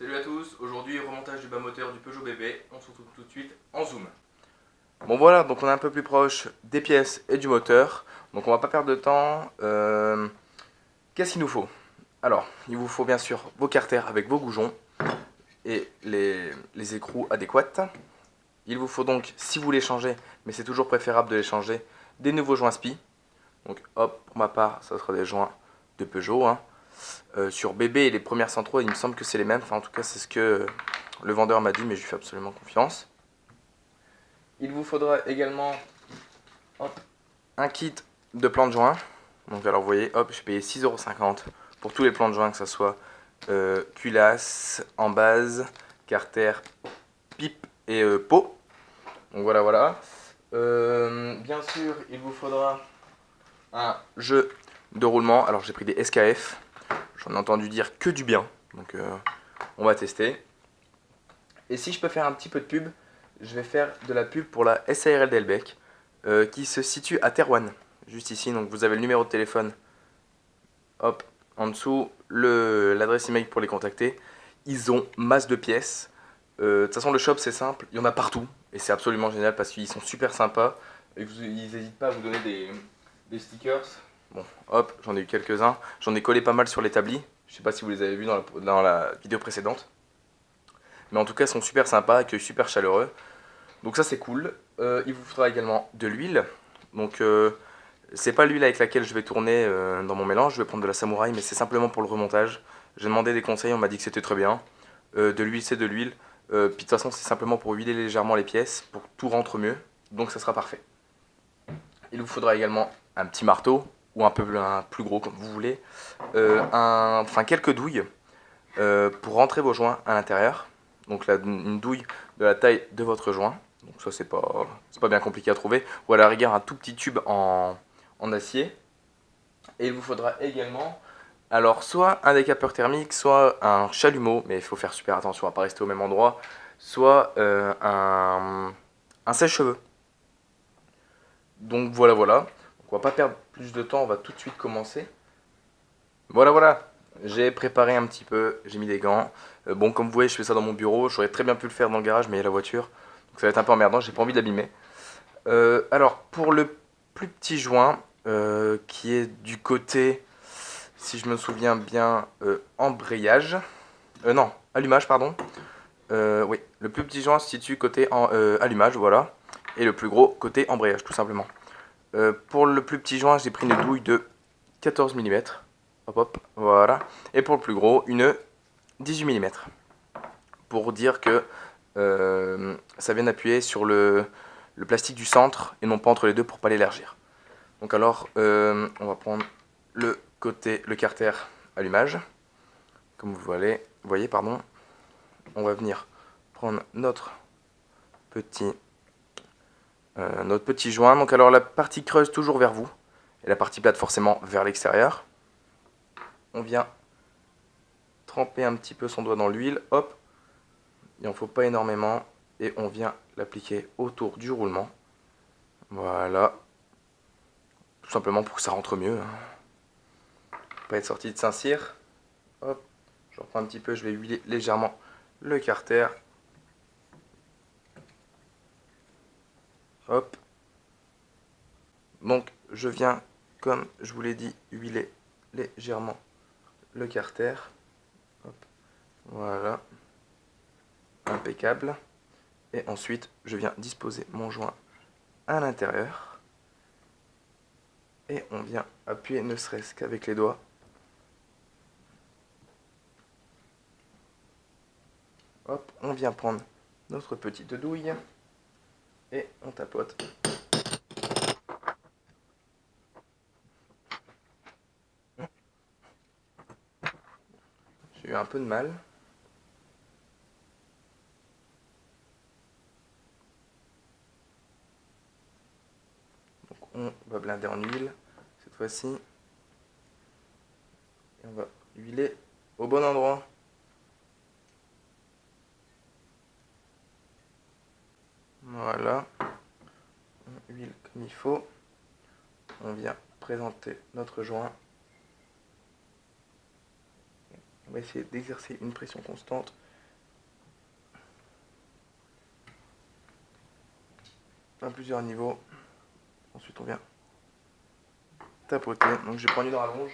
Salut à tous, aujourd'hui remontage du bas moteur du Peugeot bébé, on se retrouve tout de suite en zoom. Bon voilà, donc on est un peu plus proche des pièces et du moteur, donc on va pas perdre de temps. Qu'est-ce qu'il nous faut? Alors, il vous faut bien sûr vos carters avec vos goujons et les écrous adéquats. Il vous faut donc, si vous les changez, mais c'est toujours préférable de les changer, des nouveaux joints SPI. Donc hop, pour ma part, ça sera des joints de Peugeot, hein. Sur bébé et les premières Centro, il me semble que c'est les mêmes. Enfin, en tout cas, c'est ce que le vendeur m'a dit, mais je lui fais absolument confiance. Il vous faudra également un kit de plans de joints. Donc, alors, vous voyez, hop, j'ai payé 6,50 € pour tous les plans de joints, que ce soit culasse, en base, carter, pipe et pot. Donc, voilà, voilà. Bien sûr, il vous faudra un jeu de roulement. Alors, j'ai pris des SKF. J'en ai entendu dire que du bien, donc on va tester. Et si je peux faire un petit peu de pub, je vais faire de la pub pour la SARL d'Elbec, qui se situe à Terouanne, juste ici. Donc vous avez le numéro de téléphone, hop, en dessous, l'adresse email pour les contacter. Ils ont masse de pièces. De toute façon, le shop c'est simple, il y en a partout, et c'est absolument génial parce qu'ils sont super sympas. Et ils n'hésitent pas à vous donner des stickers. Bon, hop, j'en ai eu quelques-uns. J'en ai collé pas mal sur l'établi. Je sais pas si vous les avez vus dans la vidéo précédente. Mais en tout cas, ils sont super sympas, accueil super chaleureux. Donc ça, c'est cool. Il vous faudra également de l'huile. Donc, c'est pas l'huile avec laquelle je vais tourner dans mon mélange. Je vais prendre de la samouraï, mais c'est simplement pour le remontage. J'ai demandé des conseils, on m'a dit que c'était très bien. De l'huile, c'est de l'huile. Puis de toute façon, c'est simplement pour huiler légèrement les pièces, pour que tout rentre mieux. Donc ça sera parfait. Il vous faudra également un petit marteau, ou un plus gros comme vous voulez, enfin quelques douilles pour rentrer vos joints à l'intérieur. Donc là, une douille de la taille de votre joint. Donc ça c'est pas bien compliqué à trouver. Ou à la rigueur un tout petit tube en acier. Et il vous faudra également, alors soit un décapeur thermique, soit un chalumeau, mais il faut faire super attention à ne pas rester au même endroit, soit un sèche-cheveux. Donc voilà, voilà. Donc, on va pas perdre plus de temps, on va tout de suite commencer. Voilà, voilà. J'ai préparé un petit peu, j'ai mis des gants. Bon, comme vous voyez, je fais ça dans mon bureau. J'aurais très bien pu le faire dans le garage, mais il y a la voiture. Donc ça va être un peu emmerdant, j'ai pas envie d'abîmer. Alors, pour le plus petit joint, qui est du côté, si je me souviens bien, embrayage. Non, allumage, pardon. Oui, le plus petit joint se situe côté allumage, voilà. Et le plus gros côté embrayage, tout simplement. Pour le plus petit joint, j'ai pris une douille de 14 mm. Hop, hop, voilà. Et pour le plus gros, une 18 mm. Pour dire que ça vient appuyer sur le plastique du centre et non pas entre les deux pour pas l'élargir. Donc alors, on va prendre le carter allumage. Comme vous voyez, pardon. On va venir prendre notre petit joint. Donc alors la partie creuse toujours vers vous et la partie plate forcément vers l'extérieur. On vient tremper un petit peu son doigt dans l'huile, hop, il n'en faut pas énormément, et on vient l'appliquer autour du roulement. Voilà, tout simplement pour que ça rentre mieux. Pas être sorti de Saint-Cyr. Hop, je reprends un petit peu, je vais huiler légèrement le carter. Hop. Donc je viens, comme je vous l'ai dit, huiler légèrement le carter. Hop. Voilà. Impeccable. Et ensuite, je viens disposer mon joint à l'intérieur. Et on vient appuyer ne serait-ce qu'avec les doigts. Hop, on vient prendre notre petite douille. Et on tapote. J'ai eu un peu de mal. Donc on va blinder en huile cette fois-ci. Et on va huiler au bon endroit. Voilà. On huile comme il faut. On vient présenter notre joint. On va essayer d'exercer une pression constante à plusieurs niveaux. Ensuite on vient tapoter. Donc je vais prendre une rallonge.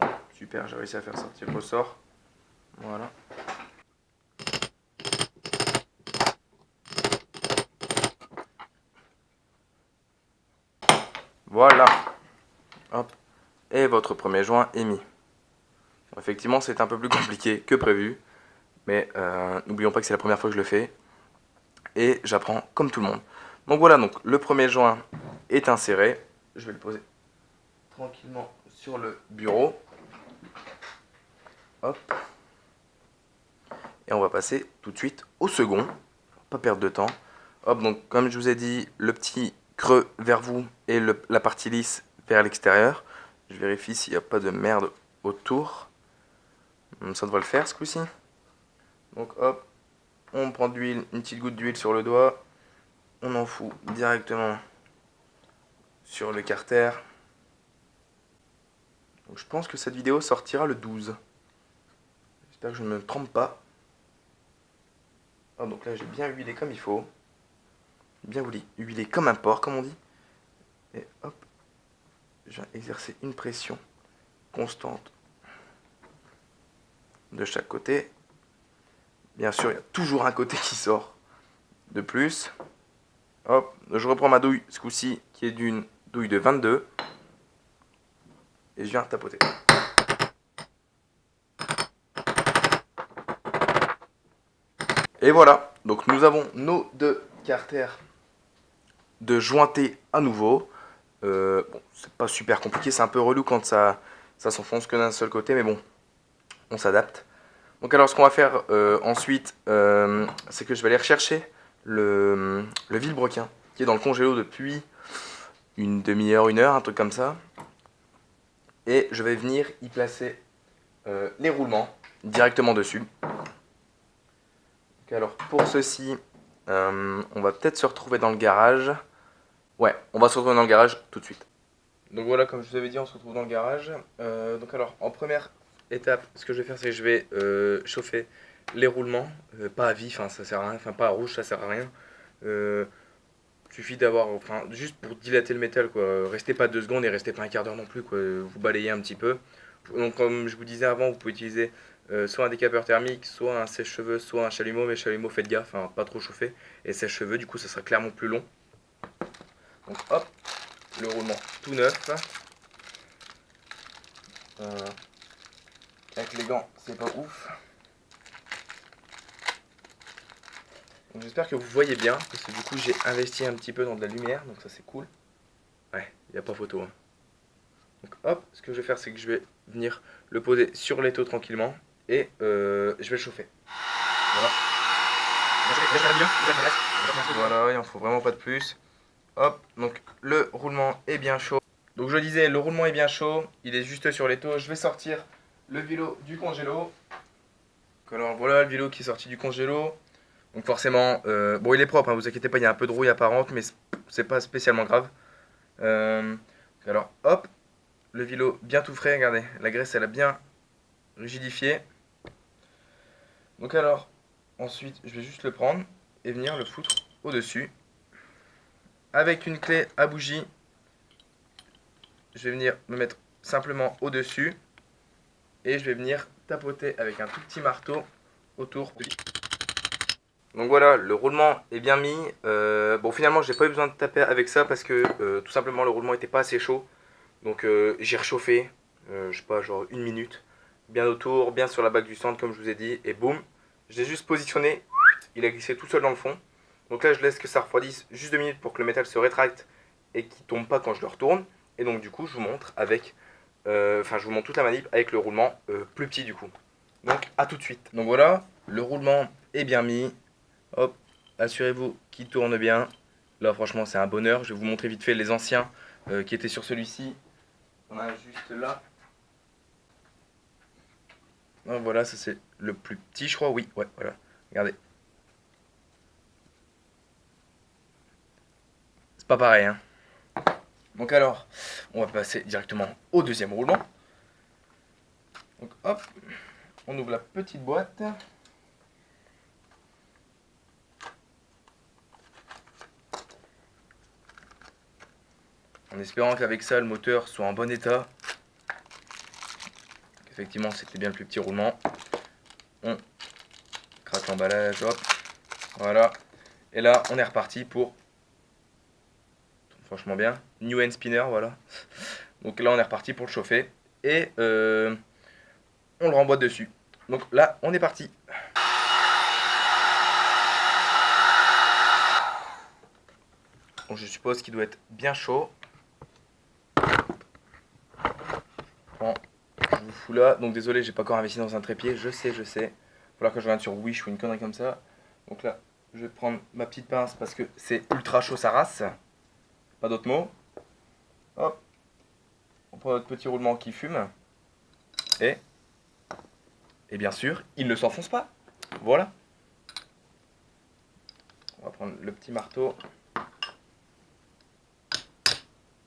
Bon, super, j'ai réussi à faire sortir le ressort. Voilà. Voilà. Hop. Et votre premier joint est mis. Bon, effectivement, c'est un peu plus compliqué que prévu. Mais n'oublions pas que c'est la première fois que je le fais. Et j'apprends comme tout le monde. Donc voilà, donc le premier joint est inséré. Je vais le poser tranquillement sur le bureau. Hop. Et on va passer tout de suite au second. Pas perdre de temps. Hop, donc comme je vous ai dit, le petit creux vers vous et la partie lisse vers l'extérieur. Je vérifie s'il n'y a pas de merde autour. Ça devrait le faire ce coup-ci. Donc hop, on prend de l'huile, une petite goutte d'huile sur le doigt. On en fout directement sur le carter. Donc je pense que cette vidéo sortira le 12. J'espère que je ne me trompe pas. Oh, donc là j'ai bien huilé comme il faut. Bien huilé comme un porc comme on dit. Et hop, je viens exercer une pression constante de chaque côté. Bien sûr, il y a toujours un côté qui sort de plus. Hop, je reprends ma douille, ce coup-ci, qui est d'une douille de 22. Et je viens tapoter. Et voilà, donc nous avons nos deux carters de jointer à nouveau. Bon, c'est pas super compliqué, c'est un peu relou quand ça s'enfonce que d'un seul côté, mais bon, on s'adapte. Donc alors ce qu'on va faire ensuite, c'est que je vais aller rechercher le vilebrequin qui est dans le congélo depuis une demi-heure, une heure, un truc comme ça. Et je vais venir y placer les roulements directement dessus. Donc alors pour ceci, on va peut-être se retrouver dans le garage. Ouais, on va se retrouver dans le garage tout de suite. Donc voilà, comme je vous avais dit, on se retrouve dans le garage. Donc alors, en première étape, ce que je vais faire, c'est que je vais chauffer les roulements. Pas à vif, hein, ça sert à rien. Enfin, pas à rouge, ça sert à rien. Suffit d'avoir, enfin, juste pour dilater le métal, quoi. Restez pas 2 secondes et restez pas un quart d'heure non plus, quoi. Vous balayez un petit peu. Donc, comme je vous disais avant, vous pouvez utiliser soit un décapeur thermique, soit un sèche-cheveux, soit un chalumeau. Mais chalumeau, faites gaffe, hein, pas trop chauffer. Et sèche-cheveux, du coup, ça sera clairement plus long. Donc, hop, le roulement tout neuf. Avec les gants, c'est pas ouf. J'espère que vous voyez bien, parce que du coup j'ai investi un petit peu dans de la lumière, donc ça c'est cool. Ouais, il n'y a pas photo. Hein. Donc hop, ce que je vais faire, c'est que je vais venir le poser sur l'étau tranquillement, et je vais le chauffer. Voilà. Voilà, il en faut vraiment pas de plus. Hop, donc le roulement est bien chaud. Donc je disais, le roulement est bien chaud, il est juste sur l'étau. Je vais sortir le vélo du congélo. Alors voilà le vélo qui est sorti du congélo. Donc forcément, bon il est propre, hein, vous inquiétez pas, il y a un peu de rouille apparente, mais c'est pas spécialement grave. Alors hop, le vélo bien tout frais, regardez, la graisse elle a bien rigidifié. Donc alors, ensuite je vais juste le prendre et venir le foutre au-dessus. Avec une clé à bougie, je vais venir me mettre simplement au-dessus. Et je vais venir tapoter avec un tout petit marteau autour. Donc voilà, le roulement est bien mis. Bon, finalement, j'ai pas eu besoin de taper avec ça parce que tout simplement le roulement était pas assez chaud. Donc j'ai réchauffé, je sais pas, genre 1 minute. Bien autour, bien sur la bague du centre, comme je vous ai dit. Et boum, j'ai juste positionné. Il a glissé tout seul dans le fond. Donc là, je laisse que ça refroidisse juste 2 minutes pour que le métal se rétracte et qu'il tombe pas quand je le retourne. Et donc, du coup, je vous montre avec. Enfin, je vous montre toute la manip avec le roulement plus petit du coup. Donc, à tout de suite. Donc voilà, le roulement est bien mis. Hop, assurez-vous qu'il tourne bien. Là, franchement, c'est un bonheur. Je vais vous montrer vite fait les anciens qui étaient sur celui-ci. On a juste là. Donc, voilà, ça c'est le plus petit, je crois. Oui, ouais, voilà. Regardez. C'est pas pareil, hein. Donc alors, on va passer directement au deuxième roulement. Donc hop, on ouvre la petite boîte. En espérant qu'avec ça, le moteur soit en bon état. Effectivement, c'était bien le plus petit roulement. On craque l'emballage, hop, voilà. Et là, on est reparti pour, franchement bien, New End Spinner, voilà. Donc là, on est reparti pour le chauffer. Et on le remboîte dessus. Donc là, on est parti. Donc je suppose qu'il doit être bien chaud. Bon, je vous fous là. Donc désolé, j'ai pas encore investi dans un trépied. Je sais. Il va falloir que je regarde sur Wish ou une connerie comme ça. Donc là, je vais prendre ma petite pince parce que c'est ultra chaud sa race. Pas d'autre mot. Hop. On prend notre petit roulement qui fume. Et bien sûr, il ne s'enfonce pas. Voilà. On va prendre le petit marteau.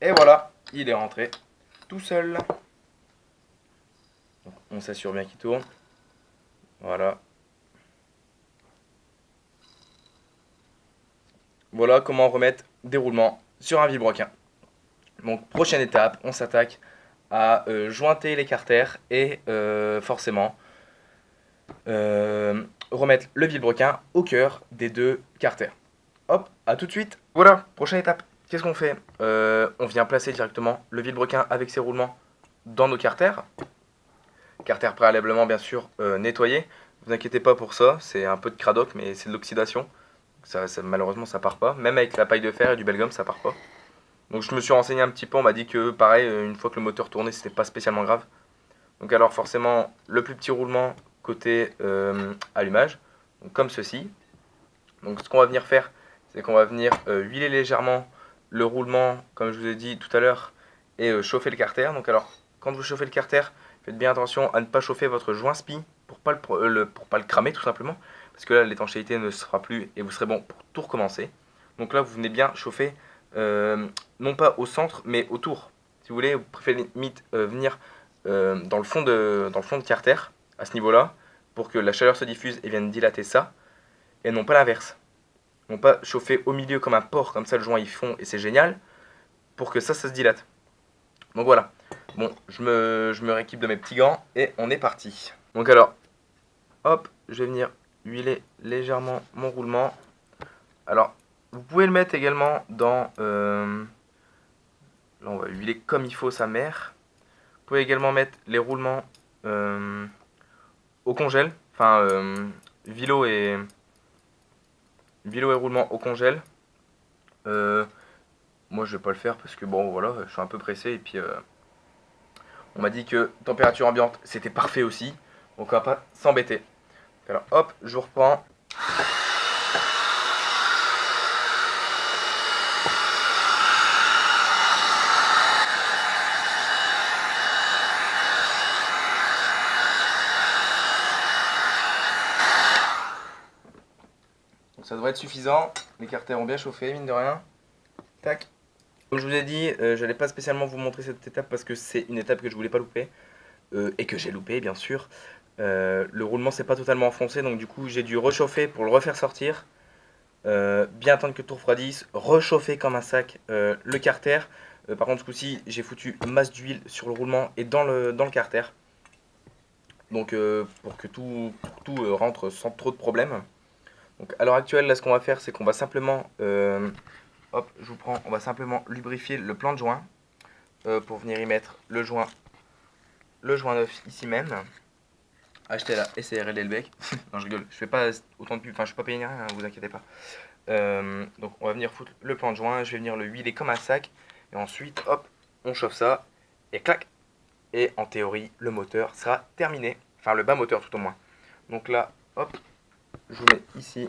Et voilà, il est rentré tout seul. Donc, on s'assure bien qu'il tourne. Voilà. Voilà comment remettre des roulements sur un vilebrequin. Donc prochaine étape, on s'attaque à jointer les carters et forcément remettre le vilebrequin au cœur des deux carters. Hop, à tout de suite. Voilà, prochaine étape. Qu'est-ce qu'on fait? On vient placer directement le vilebrequin avec ses roulements dans nos carters. Carters préalablement bien sûr nettoyés. Vous inquiétez pas pour ça, c'est un peu de cradoc mais c'est de l'oxydation. Malheureusement ça part pas. Même avec la paille de fer et du belgum ça part pas. Donc je me suis renseigné un petit peu, on m'a dit que pareil, une fois que le moteur tournait, c'était pas spécialement grave. Donc alors forcément, le plus petit roulement côté allumage, donc comme ceci. Donc ce qu'on va venir faire, c'est qu'on va venir huiler légèrement le roulement, comme je vous ai dit tout à l'heure, et chauffer le carter. Donc alors, quand vous chauffez le carter, faites bien attention à ne pas chauffer votre joint spi pour pas le cramer tout simplement. Parce que là, l'étanchéité ne se fera plus et vous serez bon pour tout recommencer. Donc là, vous venez bien chauffer, non pas au centre, mais autour. Si vous voulez, vous préférez limite venir dans le fond de carter, à ce niveau-là, pour que la chaleur se diffuse et vienne dilater ça, et non pas l'inverse. Non pas chauffer au milieu comme un porc, comme ça le joint il fond et c'est génial, pour que ça se dilate. Donc voilà. Bon, je me rééquipe de mes petits gants et on est parti. Donc alors, hop, je vais venir huiler légèrement mon roulement. Alors, vous pouvez le mettre également dans... là, on va huiler comme il faut sa mère. Vous pouvez également mettre les roulements au congèle. Enfin, vilo et roulement au congèle. Moi, je vais pas le faire parce que bon, voilà, je suis un peu pressé et puis on m'a dit que température ambiante c'était parfait aussi, donc on va pas s'embêter. Alors hop, je reprends. Donc ça devrait être suffisant. Les carters ont bien chauffé, mine de rien. Tac. Comme je vous ai dit, j'allais pas spécialement vous montrer cette étape parce que c'est une étape que je voulais pas louper. Et que j'ai loupé bien sûr. Le roulement s'est pas totalement enfoncé, donc du coup j'ai dû rechauffer pour le refaire sortir. Bien attendre que tout refroidisse, réchauffer comme un sac le carter. Par contre ce coup-ci j'ai foutu masse d'huile sur le roulement et dans le carter. Donc pour que tout rentre sans trop de problèmes. Donc à l'heure actuelle là ce qu'on va faire c'est qu'on va simplement, hop je vous prends, on va simplement lubrifier le plan de joint pour venir y mettre le joint neuf ici même. Acheté à la SARL Elbec. Non, je rigole, je fais pas autant de pub, enfin je suis pas payé ni rien, hein, vous inquiétez pas. Donc on va venir foutre le plan de joint, je vais venir le huiler comme un sac, et ensuite hop, on chauffe ça, et clac. Et en théorie, le moteur sera terminé, enfin le bas moteur tout au moins. Donc là, hop, je vous mets ici,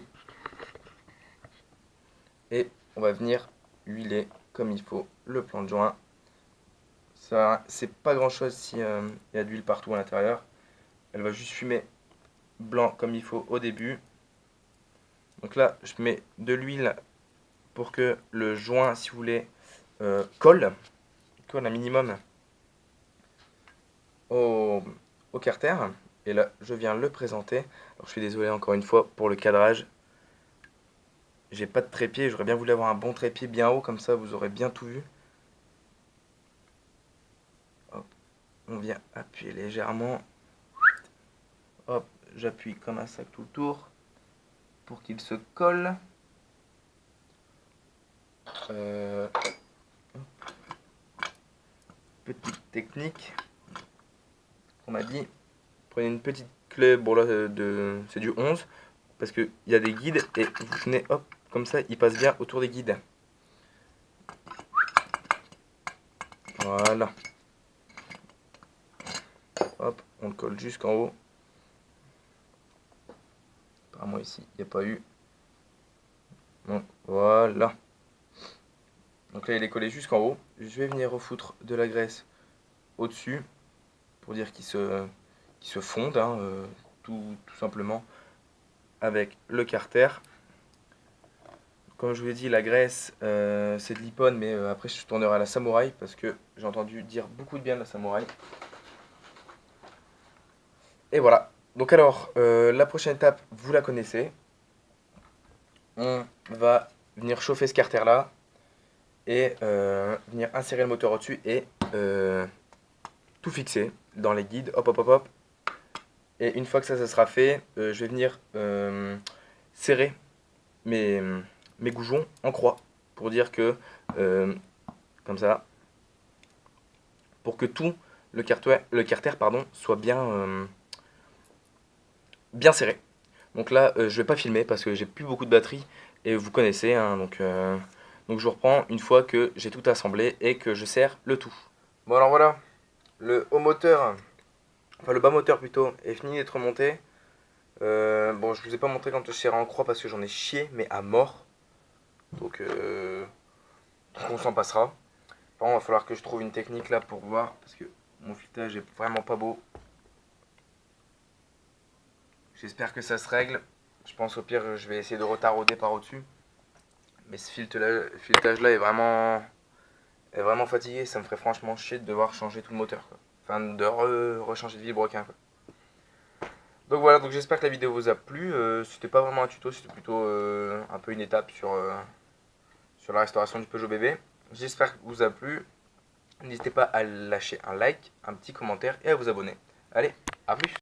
et on va venir huiler comme il faut le plan de joint. Ça, c'est pas grand chose si y a de l'huile partout à l'intérieur. Elle va juste fumer blanc comme il faut au début. Donc là, je mets de l'huile pour que le joint, si vous voulez, colle. colle un minimum au carter. Et là, je viens le présenter. Alors, je suis désolé encore une fois pour le cadrage. J'ai pas de trépied, j'aurais bien voulu avoir un bon trépied bien haut, comme ça vous aurez bien tout vu. Hop, on vient appuyer légèrement. Hop, j'appuie comme un sac tout le tour pour qu'il se colle. Petite technique qu'on m'a dit. Prenez une petite clé, bon là c'est du 11, parce qu'il y a des guides et vous tenez, hop, comme ça il passe bien autour des guides. Voilà. Hop, on le colle jusqu'en haut. Apparemment ici, il n'y a pas eu. Bon, voilà. Donc là, il est collé jusqu'en haut. Je vais venir refoutre de la graisse au-dessus pour dire qu'il se fonde, hein, tout simplement, avec le carter. Comme je vous l'ai dit, la graisse, c'est de l'Ippon, mais après je tournerai à la Samouraï parce que j'ai entendu dire beaucoup de bien de la Samouraï. Et voilà. Donc alors, la prochaine étape, vous la connaissez. On va venir chauffer ce carter là et venir insérer le moteur au-dessus et tout fixer dans les guides. Hop, hop, hop, hop. Et une fois que ça sera fait, je vais venir serrer mes goujons en croix pour dire que, comme ça, pour que tout le carter soit bien serré. Donc là, je vais pas filmer parce que j'ai plus beaucoup de batterie et vous connaissez, hein, donc je vous reprends une fois que j'ai tout assemblé et que je serre le tout. Bon alors voilà, le haut moteur, enfin le bas moteur plutôt, est fini d'être monté. Bon, je vous ai pas montré quand je serrais en croix parce que j'en ai chié, mais à mort. Donc on s'en passera. Par contre, il va falloir que je trouve une technique là pour voir parce que mon filetage est vraiment pas beau. J'espère que ça se règle. Je pense au pire, je vais essayer de retarauder par au-dessus. Mais ce filetage là est vraiment fatigué. Ça me ferait franchement chier de devoir changer tout le moteur, quoi. Enfin, de rechanger de vilebrequin, quoi. Donc voilà, donc j'espère que la vidéo vous a plu. C'était pas vraiment un tuto, c'était plutôt un peu une étape sur la restauration du Peugeot bébé. J'espère que vous a plu. N'hésitez pas à lâcher un like, un petit commentaire et à vous abonner. Allez, à plus!